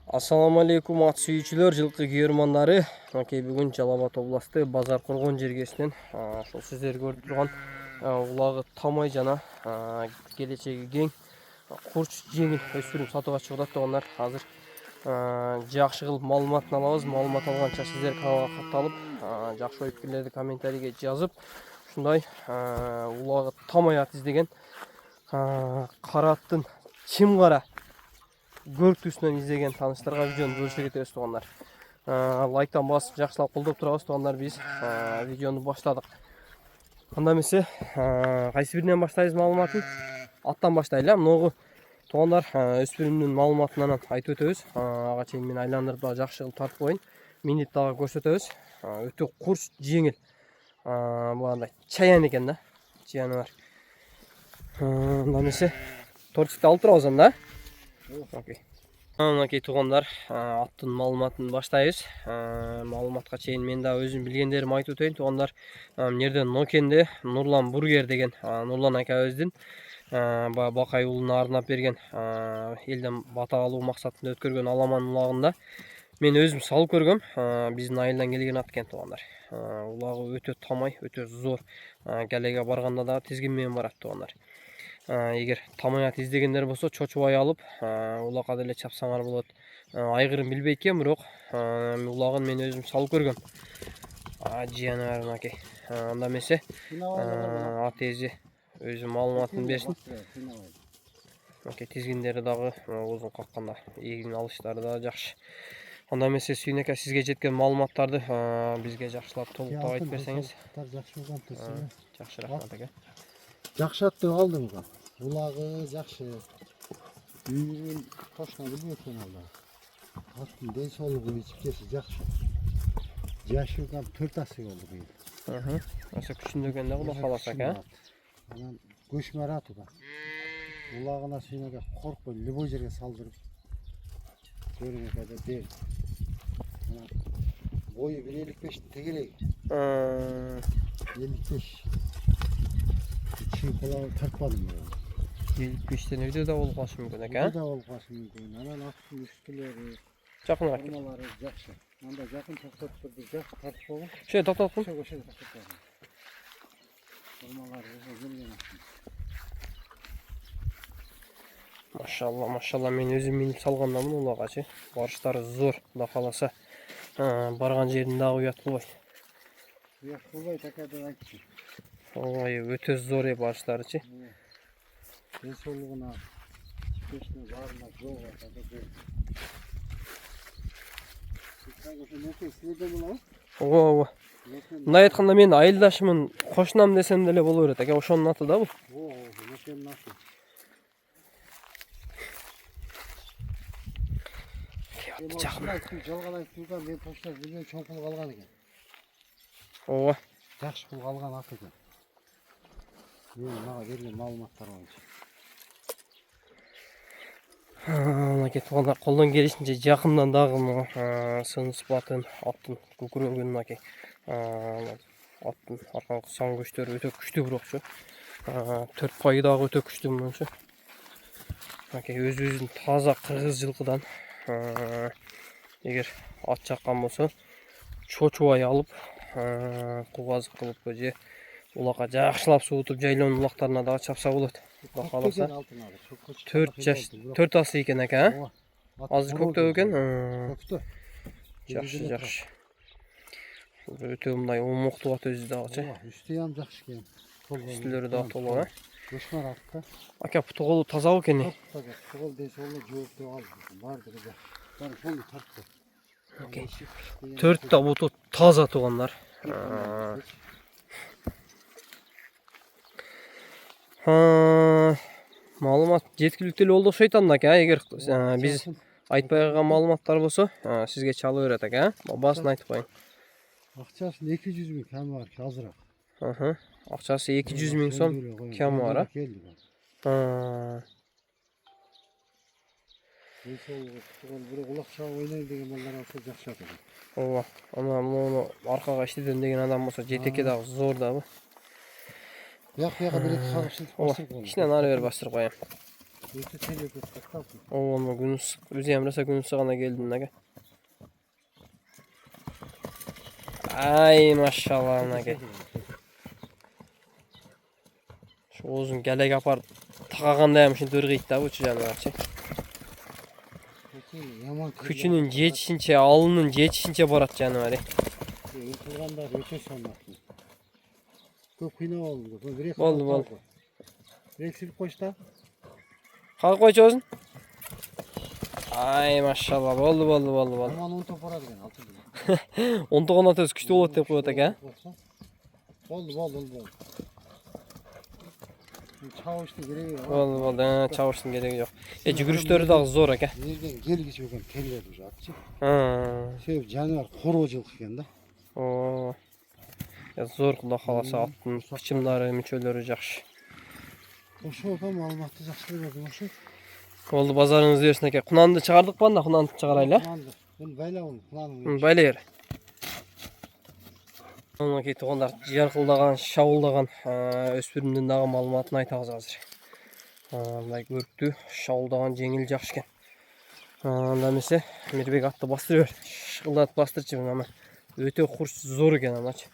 Assalamu alaikum ат сүйүүчүлөр, жылкы күйөрмандары. Бүгүн Жалал Абад областы Базар Коргон жергесинен ошол сиздер көрүп турган улагы тамай жана келечеги кең курч жеңил өспүрүм сатууга чыгып атат. Азыр жакшы кылып маалыматын алабыз. Маалымат алганча сиздер каналга катталып, жакшы ой пикирлерди комментарийге жазып, ушундай улагы тамай ат издеген кара аттын чым кара көрктүүсүнөн издеген тааныштарга видеону бөлүшө кетебиз туугандар. Лайктан басып жакшылап колдоп турабыз туугандар. Биз видеону баштадык. Анда эмесе кайсы биринен баштайбыз маалыматын? Аттан баштайлы. Могу туугандар өспүрүмдүн маалыматын айтып өтөбүз. Ага чейин мен айландырып дагы жакшы кылып тартып коеюн. Минип дагы көрсөтөбүз. Өтө курч жеңил. Бугандай чаян экен да. Чаяны бар. Анда эмесе тортикти алып турабыз анда. Окей. Мынакей туугандар, аттын маалыматын баштайбыз. Маалыматка чейин мен да өзүм билгендеримди айтып өтөйүн туугандар. Мына жерде Нокенде Нурлан Бургер деген Нурлан акабыздын Бакай уулуна арнап берген элден бата алуу максатында өткөргөн аламан улагында мен өзүм салып көргөм. Биздин айылдан келген ат экен туугандар. Улагы өтө тамай, өтө зор. Галеге барганда да тизгин менен барат туугандар. Эгер тамай ат издегендер болсо чочубай алып, улакка деле чапсаңар болот. Айгырын билбейт экен, бирок улагын мен өзүм салып көргөм. Жыяны бар мынакей. Анда эмесе ат ээси өзү маалыматын берсин. Мынакей тизгиндери дагы узун какканда эгин алыштары да жакшы. Анда эмесе Сүйнөк ака, сизге жеткен маалыматтарды бизге жакшылап толуктап айтып берсеңиз. Жакшы болгон турсун. Жакшы, рахмат ака. Жакшы атты алдым га. Улагы жакшы. Үйүн тошна билбейт экен алда. Аттын ден соолугу ичкеси жакшы. Жашы кам 4 асы болду быйыл. Ошо күчүндө экен да, Кудай кааласа ака. Анан көчмөр аты да. Улагына Сүйнөк коркпой любой жерге салдырып көрүнөк да бер. Бою 1.55 тегерек. 55. Чыйкалап тартпадым мен. 75тен өйдө да болуп калышы мүмкүн ака. Өйдө да болуп калышы мүмкүн. Анан аттын үстүлөрү, Жакыныраак. формалары жакшы. Анда жакын токтоп турду, жакшы тартып койгон. Ошо токтоп кой. Ошо токтоп койгон. Формалары келген аттын. Машалла, мен өзүм минип салгандамын улагачы. Барыштары зор, Кудай кааласа. Барган жерин дагы уят кылбайт. Уят кылбайт ака деп айтчы. Ой, өтө зор барыштарычы. Ден соолугуна чечне барына жол ата деп. Сиздер ошо нөкөй сиздерден болобу? Ого. Мындай айтканда мен айылдашымын, кошунам десем деле боло берет ака. Ошонун аты да бул. Ого, нөкөнүн аты. Жакын жалгалай турган мен точно билген чоң пул калган экен. Ого. Жакшы пул калган ат экен. Мен мага берген маалыматтар боюнча. Мынакей туугандар, колдон келишинче жакындан дагы сыныс батын, аттын көкүрөгүн мынакей. Аттын аркаңкы сан көчтөрү өтө күчтүү бирокчу. 4 пайы дагы өтө күчтүү мынча. Мынакей өзүбүздүн таза кыргыз жылкыдан эгер ат жаккан болсо чочубай алып, кубазык кылып же улакка жакшылап суутуп жайлоонун улактарына дагы чапса болот. Кудай кааласа. 4 асы экен ака. Азыр көктөп экен. Көктө. Жакшы. Өтө мындай умуктуу ат өзү дагычы. Үстү ham жакшы экен. Үстүлөрү дагы толук, Көчмөр атка. Ака, путуголу тазабы экен? Путугол ден соолугу жоопту алды. Бардыгы жакшы. Баары полный тартты. Окей. 4 та буту таза туугандар. Маалымат жеткиликтүү эле болду окшойт анда ака. Эгер биз айтпай калган маалыматтар болсо, сизге чалып берет ака. Баасын айтып коюң. Акчасы 200 миң кем бар, азыраак. Акчасы 200 миң сом кем бар. Бирок улакча ойнойм деген балдар болсо жакшы ат экен. Ооба. Ана муну аркага иштедем деген адам болсо жетекке дагы зор дагы. Бияка бир-эки кагышып бастырып коем. Кичине нары бери бастырып коем. Öte terlep ettik. Oğlum gün ısık. Biz emrese gün ısıgana geldin nege. Ay maşallah nege. Şu uzun gelek yapar. Takagandaymışın dırgıydı da bu çijanlarçı. Küçünün geçişince, alının geçişince barat canavarı. Yıkılganda öte sanmaktı. Köp kıyna oldu. Oldu. Direkt silip koşta. Kalk koy çözün. Ay maşallah oldu. Aman onu toparadı gene altı bin. Onu da ona töz küçük olur tep koyuyordu ha. Oldu. Çavuştu gereği yok. Oldu. Ha, çavuşsun gereği yok. Cügürüşleri de zor ha. Nereden gel geçiyor kan terler duruyor atçı. Ha. Canavar koruculuk iken de. Oo. Ya zor kula halası attın. Kıçımları, müçölleri yaxşı. Oşu opam almaktı жақсы verdi oşu. Oldu bazarınız yersin ki. Kunandı çıkardık bana kunandı çıkarayla. Ben bayla onu kulağını. Böyle yer. Ondan keyin to'g'onlar yarqıldagan, shavuldagan o'spirimdan dağı ma'lumotni aytamiz hozir. Bunday ko'ribdi, shavuldagan jengil yaxshi ekan. Undan esa Mirbek atni bostiraver. Shiqillatib bostirchi buni ama. O'ta xursh zo'r ekan amachi.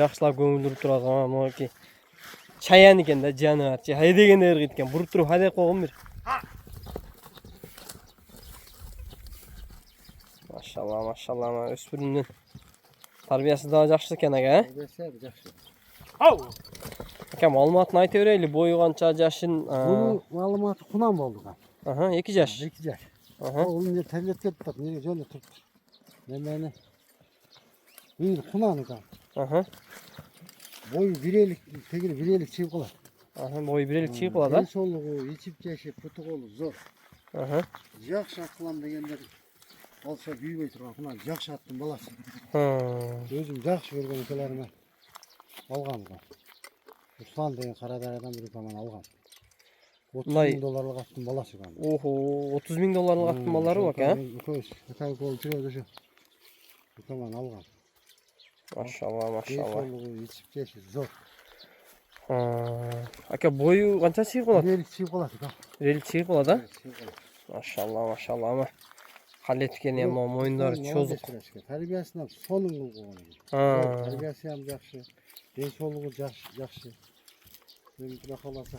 Yaxshilab ko'ngildirib turadi ama ki chayan ekanda janovarchi. Hay deganda irg'it ekan. Burib turib haday qo'yg'in bir. Maşallah ama o'spirimdan tarbiyasi daha yaxshi ekan aka. Tarbiyasi yaxshi. Aka ma'lumotni aytaveraylik. Bo'yi qancha, jashin? Bu ma'lumoti Xunan bo'ldi kan. Aha, 2 yaş. 2 yaş. Aha. Oğlum ne terlet ketdi, nereye jo'na turibdi. Nemeni. Bir Xunan kan. Aha. Boyu bireylik, tegir bireylik çiğ qolar. Aha, bo'yi 1 chiqib qoladi. Solluğu, içip yaşayıp putu qolu zor. Aha. Yaxşı aqlam degenler olsa büyümey turgan Xunan yaxşı attım balası. Ha. Özüm yaxşı görgen ötelerime algan kan. Ruslan degen Karadağ'dan bir utaman algan. 30 bin dolarlık attım balası kan. Oho, 30 bin dolarlık atmaları bak ha. Ötay kol tüyödü şu. Utaman algan. Maşallah. Solluğu, içip yaşayıp zor. Ha. Aka bo'yi qancha chiqib qoladi? Bireylik çiğ qolar kan. 1 chiqib qoladi. Maşallah ama halletken ham mo'yinlari cho'ziq. Tarbiyasidan sonun qilgan. Ha. Tarbiyasi ham yaxshi. Densolluğu yaxshi. Men bunaqa qolsa.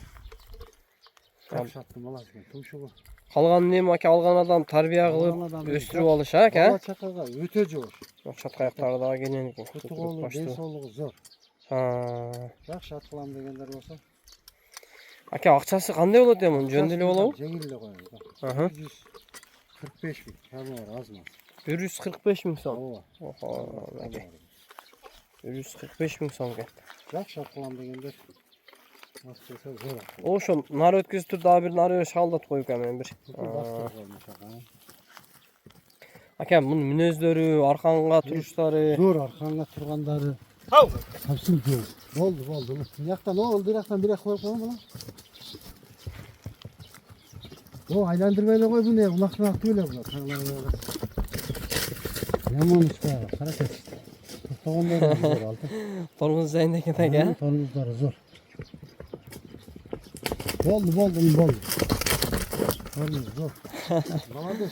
Yaxshi attım balası kan. Tumşuğu. Qolgan nima aka algan adam tarbiya qilib o'stirib olish ha aka. Bala chaqaga o'ta jo'r. Çatqayaqlari da kelgan ekan. Putuqolu, densolluğu zor. Ha. Yaxshi at qilam deganlar bo'lsa. Aka aqchasi qanday bo'ladi endi? Jo'ndeli bo'ladi? Jengilli qo'yadi. Aha. 145 bin. Kamar azmaz. 145 ming so'm. Oho. Aka. 145 ming so'm ekan. Yaxshi at qilam deganlar. Nasılsa zor. O şu nar ötküzüp tur daha bir nar şaldat koyup hemen bir. Aka bunun minözleri, arkanga turuşları. Zor arkanga turganları. Hepsini gör. Oldu. Yaktan ne oldu? Yaktan bir koyup koyalım mı? O aylandırmayla koy bu ne? Kulakına aktıyla bu. Yaman usta. Hareket. Tuğanları zor aldı. Tormuz zeyndeki de gel. Tormuzları zor. Oldu. Tormuz zor. Baladır.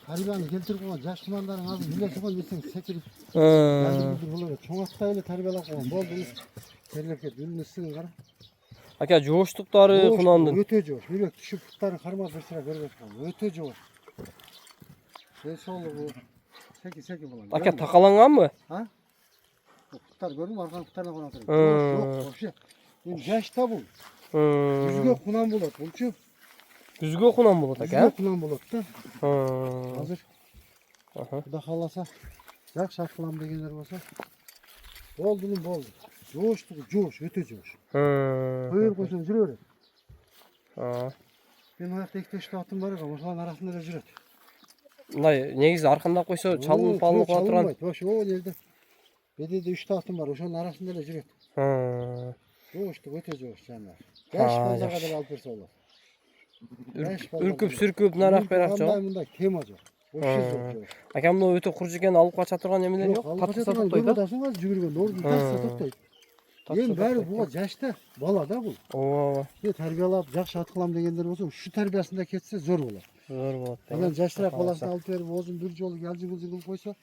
Haribanı keltirip koyma. Yaş kumandarın ağzı bile sokan bilsen sekirip. Çoğun atlayla tarbiyalak koyma. Boldu. Terlep ket. Ünlü ısığın kara. Aka joştukları kunandın. Öte joş. Yürek düşüp putların karmaz bir sıra görmek koyma. Öte joş. Solu bu. Seki falan. Aka takalangan mı? Ha? Putlar gördün mü? Arkan putlarına konan tarafı. Yok. Boşu. Yaşta bu. Yüzüge kunan bulut. Bulçu. Yüzüge kunan bulut aka. Yüzüge kunan bulut da. Hazır. Aha. Bu da kalasa. Yak şarkılam degenler olsa. Boldu. Coş. Öte coş. Koyur koysun jürüyor. Ben ayakta ilk beşte atım var ama şu an arasında da jürüyor. Bunday negizi arkanda koysa çalınıp alınıp oturan. Boş o yerde. Bedede 3 tahtım var. Şunun arasında da jürüyor. Coştu öte coş canlar. 5 fazla kadar alıp verse olur. Ürküp sürküp narak berak çok. Bunda tema yok. Akam da öte kurcu ekan alıp kaça turgan emeler yok. Alıp kaça turgan görüp adasın az jürüyor. Doğru ters satıp Endi bari bu yaşta bala da bu. Ооба. Terbiyelap жақсы атқылам дегендер болса, şu terbiyesinde ketse zor olur. Zor болот. Анан жаштыраак баласын алып берип, озун бир жолу ялжың кылып койсо,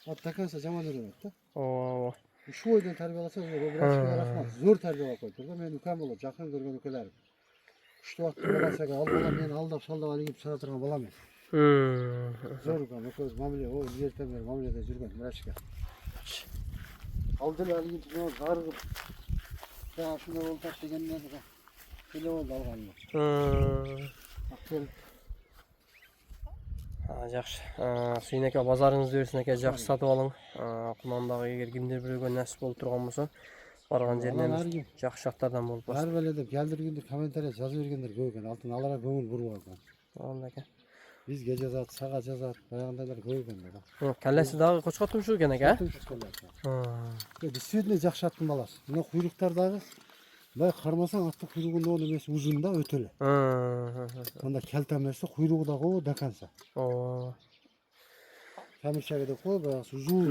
атаканса жаман өрөмөт да. Ооба. Şu oydan terbiyelasa zor. O biraz rahmat. Zor terbiyelap koydu da. Men ükəm bolot, жақын көргөн ükelerim. Kuştu vakti balasaka al balam meni aldap saldap aligip sara turgan balam emas. Zor ükəm. Ököz mamile, o yerden beri mamilede жүргөн Miraçka. Aldılar aligip ne zargıp. Ya şuna ol taş degenden de. Şöyle oldu alganlar. Akşam Жақсы. Сүйнеке базарыңызды берсін әке жақсы сатып алың. Құнандағы егер кімдер біреуге нәсіп болып тұрған болса, барған жерінен жақсы шақтардан болып бар беледеп келдиргендер комментарий жазып бергендер көп екен. Алтын алара көңіл буруп алган. Анда әке. Бизге жазат, сага жазат, баягындайлар көп екен да. Кәллесі дағы қошқа тұмшы екен әке? Действительно жақсы аттың баласы. Мына құйрықтардағы бай қармасаң аттың құйрығында оны емес ұзын да өтөлі. Онда келтемесі құйрығы да қой даканса. Кәміршәге де қой баяғысы ұзын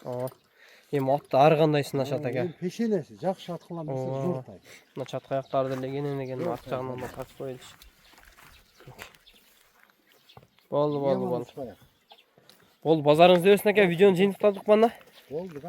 да. Ем атты арғандайсын ашат әке. Пешенесі жақсы атқылам десе зор тай. Мына чатқаяқтарды ілеген арт жағынан да тартып қойылыш. Болды. Болды, базарыңызды берсін әке, видеоны жиынтықтадық банда? Болды.